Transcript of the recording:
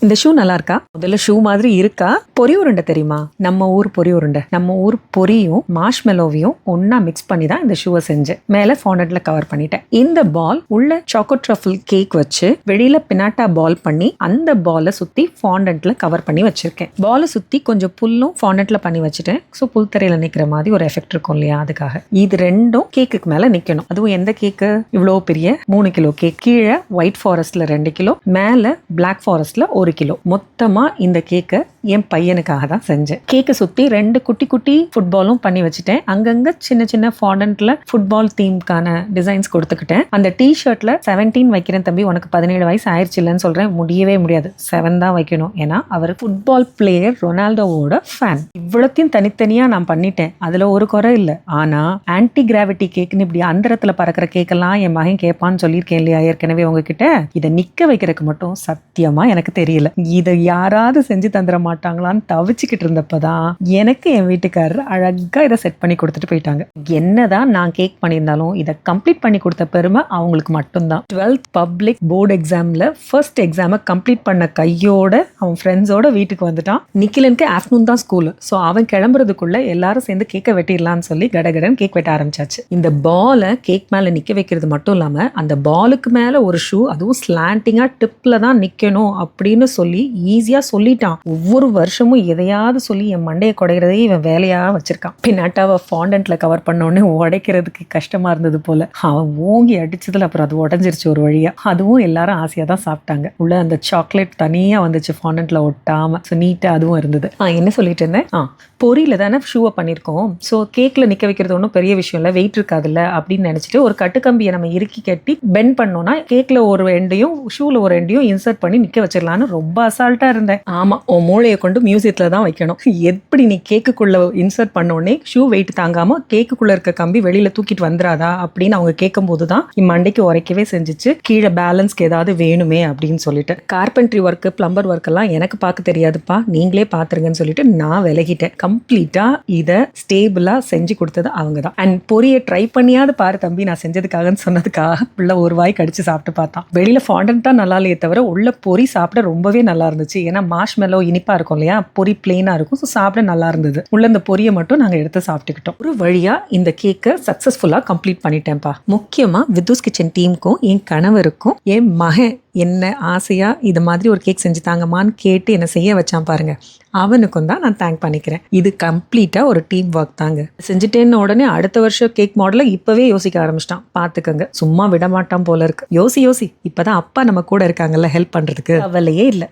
இந்த ஷூ நல்லா இருக்கா? முதல்ல ஷூ மாதிரி இருக்கா? பொரி உருண்டை தெரியுமா? நம்ம ஊர் பொரி உருண்டை. நம்ம ஊர் பொரியும் மார்ஷ்மெலோவையும் ஒன்னா மிக்ஸ் பண்ணி தான் இந்த ஷூவை செஞ்சேன். மேல ஃபாண்டன்ட்ல கவர் பண்ணிட்டேன். இந்த பால் உள்ள சாக்கோ ட்ரஃபிள் கேக் வச்சு வெளியில பினாட்டா பால் பண்ணி அந்த பாலை சுத்தி ஃபாண்டன்ட்ல கவர் பண்ணி வச்சிருக்கேன். பாலை சுத்தி கொஞ்சம் புல்லும் ஃபாண்டன்ட்ல பண்ணி வச்சுட்டேன். ஸோ புல் தரையில நிக்கிற மாதிரி ஒரு எஃபெக்ட் இருக்கும் இல்லையா, அதுக்காக. இது ரெண்டும் கேக்குக்கு மேல நிக்கணும். அதுவும் எந்த கேக்கு? இவ்வளோ பெரிய 3 கிலோ கேக். கீழே ஒயிட் ஃபாரஸ்ட்ல 2 கிலோ, மேல பிளாக் ஃபாரஸ்ட்ல 1 கிலோ. மொத்தமா இந்த கேக்கை என் பையனுக்காக தான் செஞ்சேன். கேக்கை சுத்தி 2 குட்டி குட்டி ஃபுட்பாலும் பண்ணி வச்சுட்டேன். அங்கங்க சின்ன சின்ன ஃபாண்டன்ட்ல ஃபுட்பால் தீம்க்கான டிசைன்ஸ் கொடுத்துக்கிட்டேன். அந்த டிஷர்ட்ல 17 வைக்கிறேன் தம்பி, உனக்கு 17 வயசு ஆயிடுச்சு இல்லைன்னு சொல்றேன். முடியவே முடியாது, 7 தான் வைக்கணும். ஏன்னா அவர் ஃபுட்பால் பிளேயர் ரொனால்டோவோட ஃபேன். இவ்வளத்தையும் தனித்தனியா நான் பண்ணிட்டேன். அதுல ஒரு குறை இல்லை. ஆனா ஆன்டி கிராவிட்டி கேக்னு இப்படி அந்தரத்துல பறக்கிற கேக்கெல்லாம் என் மகன் கேட்பான்னு சொல்லியிருக்கேன் இல்லையா ஏற்கனவே உங்ககிட்ட. இதை நிக்க வைக்கிறதுக்கு மட்டும் சத்தியமா எனக்கு தெரியல. இதை யாராவது செஞ்சு தந்துட மாட்டாங்களான்னு தவிச்சுக்கிட்டு இருந்தப்பதான் எனக்கு என் வீட்டுக்காரர் அழகா இதை செட் பண்ணி கொடுத்துட்டு போயிட்டாங்க. என்னதான் நான் கேக் பண்ணியிருந்தாலும் இதை கம்ப்ளீட் பண்ணி கொடுத்த பெருமை அவங்களுக்கு மட்டும்தான். 12th பப்ளிக் போர்டு எக்ஸாம்ல ஃபர்ஸ்ட் எக்ஸாமை கம்ப்ளீட் பண்ண கையோட அவன் ஃப்ரெண்ட்ஸோட வீட்டுக்கு வந்துட்டான். நிக்கிலனுக்கு ஆஃப்டர்நூன் தான் ஸ்கூல். ஸோ அவன் கிளம்புறதுக்குள்ள எல்லாரும் சேர்ந்து கேக்கை வெட்டிடலான்னு சொல்லி கடகடன் கேக் வெட்ட ஆரம்பிச்சாச்சு. இந்த பாலை கேக் மேல நிக்க வைக்கிறது மட்டும் இல்லாம அந்த பாலுக்கு மேல ஒரு ஷூ, அதுவும் ஸ்லாண்டிங்கா டிப்ல தான் நிக்கணும் அப்படின்னு சொல்லி ஈஸியா சொல்லிட்டான். ஒவ்வொரு வருஷமும் எதையாவது சொல்லி என் மண்டையை குடைகிறதே இவன் வேலையா வச்சிருக்கான். பின்னாட்டாவை ஃபாண்டன்ட்ல கவர் பண்ணோடனே உடைக்கிறதுக்கு கஷ்டமா இருந்தது போல. அவன் ஓங்கி அடிச்சதுல அப்புறம் அது உடஞ்சிருச்சு ஒரு வழியா. அதுவும் எல்லாரும் ஆசையா தான் சாப்பிட்டாங்க. உள்ள அந்த சாக்லேட் தனியா வந்துச்சு ஃபாண்டன்ட்ல ஒட்டாம. ஸோ நீட்டா அதுவும் இருந்தது. என்ன சொல்லிட்டு இருந்தேன்? பொரியில தானே ஷூவை பண்ணியிருக்கோம். ஸோ கேக்ல நிக்க வைக்கிறது ஒன்றும் பெரிய விஷயம் இல்லை, வெயிட் இருக்காதுல்ல அப்படின்னு நினைச்சிட்டு ஒரு கட்டுக்கம்பியை நம்ம இறுக்கி கட்டி பெண்ட் பண்ணோம்னா கேக்ல ஒரு எண்டையும் ஷூல ஒரு எண்டையும் இன்சர்ட் பண்ணி நிக்க வச்சிடலான்னு ரொம்ப அசால்ட்டா இருந்தேன். ஆமா, உன் மூளையை கொண்டு மியூசியத்துல தான் வைக்கணும். எப்படி நீ கேக்குக்குள்ள இன்சர்ட் பண்ணோடனே ஷூ வெயிட் தாங்காம கேக்குக்குள்ள இருக்க கம்பி வெளியில தூக்கிட்டு வந்துடாதா அப்படின்னு அவங்க கேட்கும் போதுதான் மண்டைக்கு உரைக்கவே செஞ்சிச்சு. கீழே பேலன்ஸ்க்கு ஏதாவது வேணுமே அப்படின்னு சொல்லிட்டு. கார்பென்ட்ரி ஒர்க், பிளம்பர் ஒர்க் எல்லாம் எனக்கு பார்க்க தெரியாதுப்பா, நீங்களே பாத்துருங்கன்னு சொல்லிட்டு நான் விலகிட்டேன். கம்ப்ளீட்டா இதை ஸ்டேபிளா செஞ்சு கொடுத்தது அவங்க தான். அண்ட் பொரியை ட்ரை பண்ணியாவது பாரு தம்பி நான் செஞ்சதுக்காகன்னு சொன்னதுக்காக பிள்ளை ஒரு வாய் கடிச்சு சாப்பிட்டு பார்த்தான். வெளியில ஃபாண்டன்ட் தான் நல்லா இல்லையே தவிர உள்ள பொரி சாப்பிட ரொம்பவே நல்லா இருந்துச்சு. ஏன்னா மார்ஷ்மெலோ இனிப்பா இருக்கும் இல்லையா, பொரி பிளெயினா இருக்கும். ஸோ சாப்பிட நல்லா இருந்தது. உள்ள இந்த பொரியை மட்டும் நாங்கள் எடுத்து சாப்பிட்டுக்கிட்டோம். ஒரு வழியா இந்த கேக்கை சக்சஸ்ஃபுல்லா கம்ப்ளீட் பண்ணிட்டேன்ப்பா. முக்கியமா வித்தூஸ் கிச்சன் டீமுக்கும் என் கணவருக்கும் என் மகன் என்ன ஆசையா இது மாதிரி ஒரு கேக் செஞ்சு தாங்கம்மான்னு கேட்டு என்ன செய்ய வச்சான் பாருங்க, அவனுக்கும் தான் நான் தேங்க் பண்ணிக்கிறேன். இது கம்ப்ளீட்டா ஒரு டீம் ஒர்க் தாங்க. செஞ்சுட்டேன்னு உடனே அடுத்த வருஷம் கேக் மாடலை இப்பவே யோசிக்க ஆரம்பிச்சிட்டான். பாத்துக்கங்க, சும்மா விட மாட்டான் போல இருக்கு. யோசி இப்பதான் அப்பா நம்ம கூட இருக்காங்கல்ல ஹெல்ப் பண்றதுக்கு. அவளையே இல்லை.